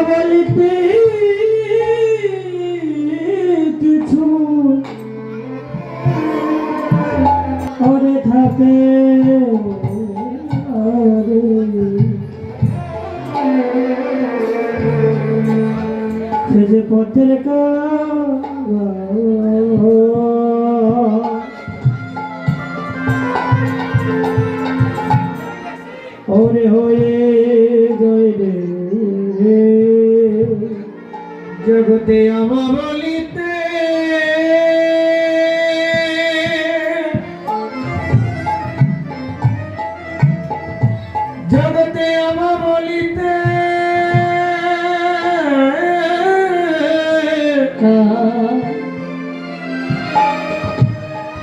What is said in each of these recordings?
বলিতে কিছু ওরে থাকে সে যে পথের ওরে হয়ে গেলে জগতে আমা বলিতে জগতে আমা বলিতে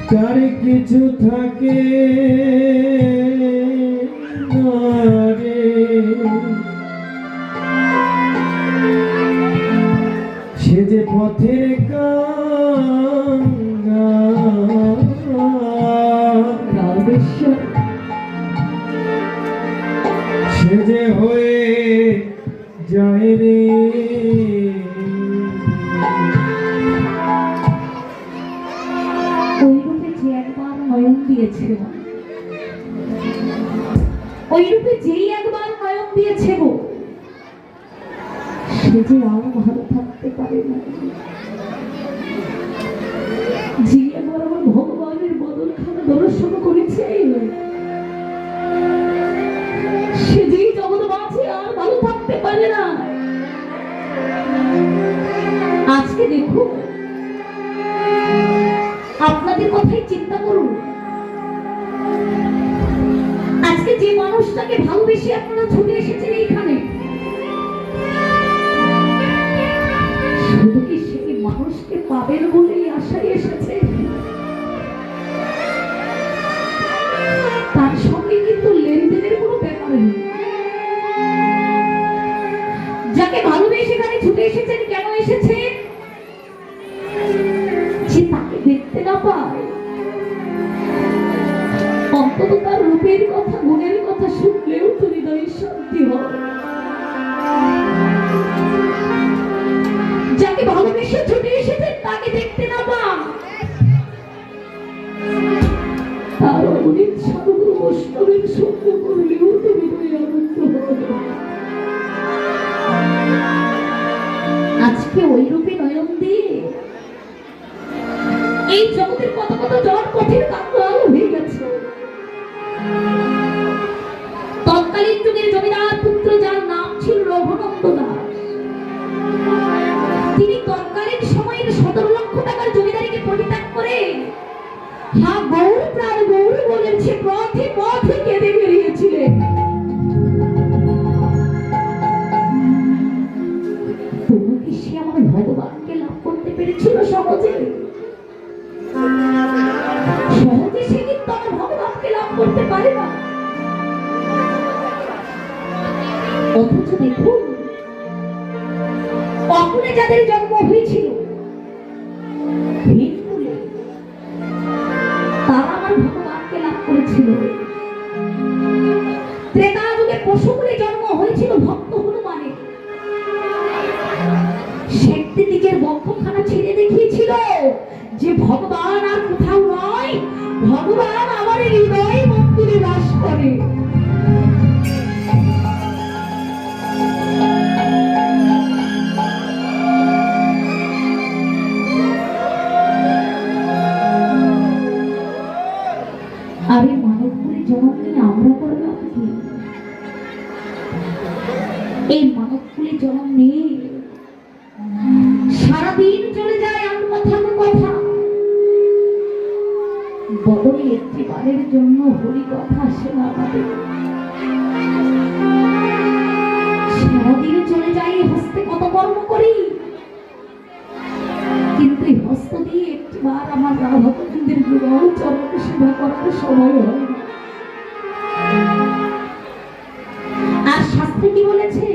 কার কিছু থাকে সে যে পথের সে যে হয়ে যায় রে ওইরূপে যে একবার নয়ন দিয়েছে ওইরূপে যেই একবার নয়ন দিয়েছে গো সে যে আর ভালো থাকতে পারে না যে একবার আমার ভগবানের বদলখানা দর্শন করেছে সে যেই জগৎ মাঝে আর ভালো থাকতে পারে না আজকে দেখুন আপনাদের কথাই চিন্তা করুন আজকে যে মানুষটাকে ভালোবেসে আপনারা ছুটে এসেছেন এইখানে শুধু কি সেই মানুষকে পাবেন বলেই আশায় এসেছে তার সঙ্গে কিন্তু লেনদেনের কোনো ব্যাপার নেই যাকে ভালোবেসে এখানে ছুটে এসেছেন কেন এসেছেন যে তাকে দেখতে না পায় অন্তত তার রূপের কথা গুণের কথা শুনলেও তো হৃদয়ে শান্তি হয় যাকে ভালোবেসে ছুটে এসেছেন তাকে দেখতে না পান তার অনেক সাধুগুরু বৈষ্ণবের সঙ্গ করলেও তো হৃদয়ে আনন্দ হয় আজকে ওই রূপে নয়ন দিয়ে এই জগতের কত কত জন পথের কাঙ্গাল হয়ে গেছে তৎকালীন যুগের জমিদার পুত্র যার নাম ছিল রঘুনন্দ দাস তিনি তৎকালীন সময়ের 17 লক্ষ টাকার জমিদারিকে পরিত্যাগ করে হ্যাঁ গৌর প্রাণ গৌর বলেছে পথে পথে কেঁদে বেরিয়েছিলেন তোমাকে সে আমার ভগবানকে লাভ করতে পেরেছিল সহজে সহজে সে কিন্তু আমার ভগবানকে লাভ করতে পারে না অথচ দেখুন অকুলে যাদের জন্ম হয়েছিল তারা আমার ভগবানকে লাভ করেছিল ত্রেতা যুগে পশুকুলে জন্ম হয়েছিল ভক্ত হনুমানের শেখতে নিজের বক্ষখানা ছেড়ে দেখিয়েছিল যে ভগবান আর কোথাও নয় ভগবান আমার হৃদয় মন্দিরে বাস করে আরে মানবপুরে জন্ম নিয়ে আমরা করলাম কি এই মানবপুরে জন্ম নিয়ে সারাদিন চলে যায় আর কথা বদলে একটি বারের জন্য হরি কথা আসে না আমাদের সারাদিন চলে যাই হস্তে কত কর্ম করি কিন্তু এই হস্ত দিয়ে একটি বার আমার রাধা গোবিন্দের যুগল চরণ সেবা করার সময় হয় না আর শাস্ত্রে কি বলেছে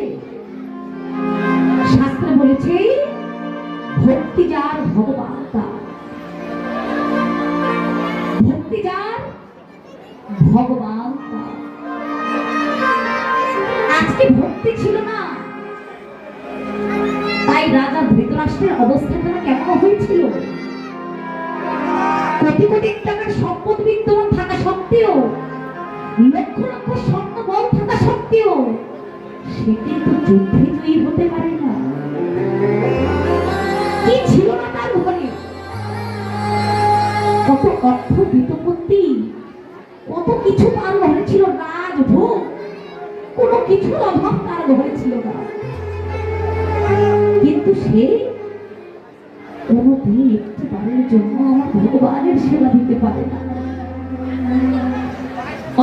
শাস্ত্রে বলেছে ভক্তি যার ভগবান তার ভক্তি যার ভগবান তার আজকে ভক্তি ছিল না তাই রাজা ধৃতরাষ্ট্রের অবস্থাটা কেমন হয়েছিল? কোটি কোটি টাকার সম্পদ বিদ্যমান থাকা সত্ত্বেও, লক্ষ লক্ষ স্বর্ণ বল থাকা সত্ত্বেও সে কিন্তু যুদ্ধে জয়ী হতে পারে না। কি ছিল না তার ঘরে? কত অর্থ বিতপত্তি, কত কিছু তার ঘরে ছিল, রাজভোগ, কোনো কিছুর অভাব তার ঘরে ছিল না। কিন্তু সে কোনোদিন একটি বারের জন্য আমার ভগবানের সেবা দিতে পারে না।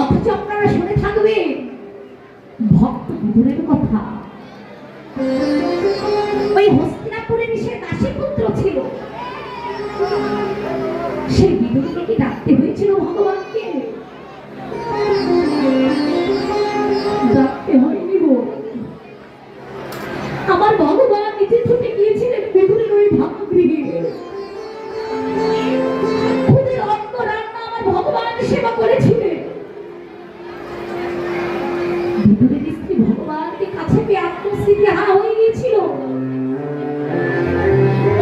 অথচ আপনারা শুনে থাকবেন ভক্ত বিদুরের কথা। ওই হস্তিনাপুরের সে দাসী পুত্র ছিল, সেই বিদুরকে কি ডাকতে হয়েছিল ভগবানকে? ডাকতে হয়নি গো। আমার ভগবান নিজে ছুটে গিয়েছিলেন বিদুরের ওই ভাবগৃহে। খুদের অন্ন রান্না আমার ভগবান সেবা করেছিলেন। বিদুরের স্ত্রী ভগবানকে কাছে পেয়ে আত্মস্থিতি হারা হয়ে গিয়েছিল।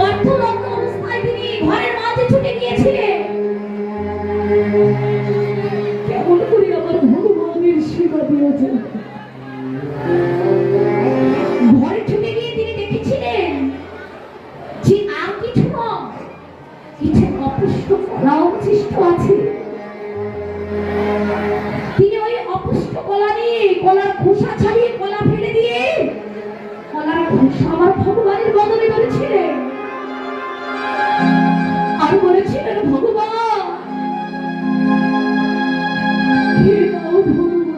অর্থনগ্ন অবস্থায় তিনি ঘরের মাঝে ছুটে গিয়েছিলেন। কেমন করে আমার ভগবানের সেবা দিয়েছেন? ঘরে ছুটে গিয়ে তিনি দেখেছিলেন যে আর কিছু নয়, কিছু অপুষ্ট কলা অবশিষ্ট আছে। তিনি ওই অপুষ্ট কলা নিয়ে, কলার খোসা ছাড়িয়ে কলা ফেলে দিয়ে কলার খোসা আমার ভগবানের বদলে করেছিলেন। আর বলেছিলেন, ভগবান হে নাও ভগবান,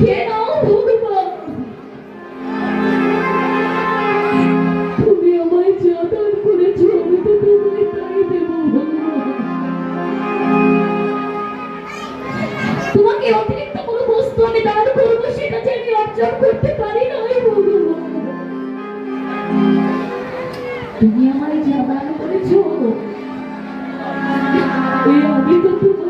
হে নাও ভগবান, তুমি আমায় যা দান করেছো আমি তো তোমায় তাই দেব ভগবান। তোমাকে অতিরিক্ত কোনো বস্তু আমি দান করবো সেটা যে আমি অর্জন করতে পারি না ভগবান। তুমি আমায় যা দান করেছো আমি তো তোমায়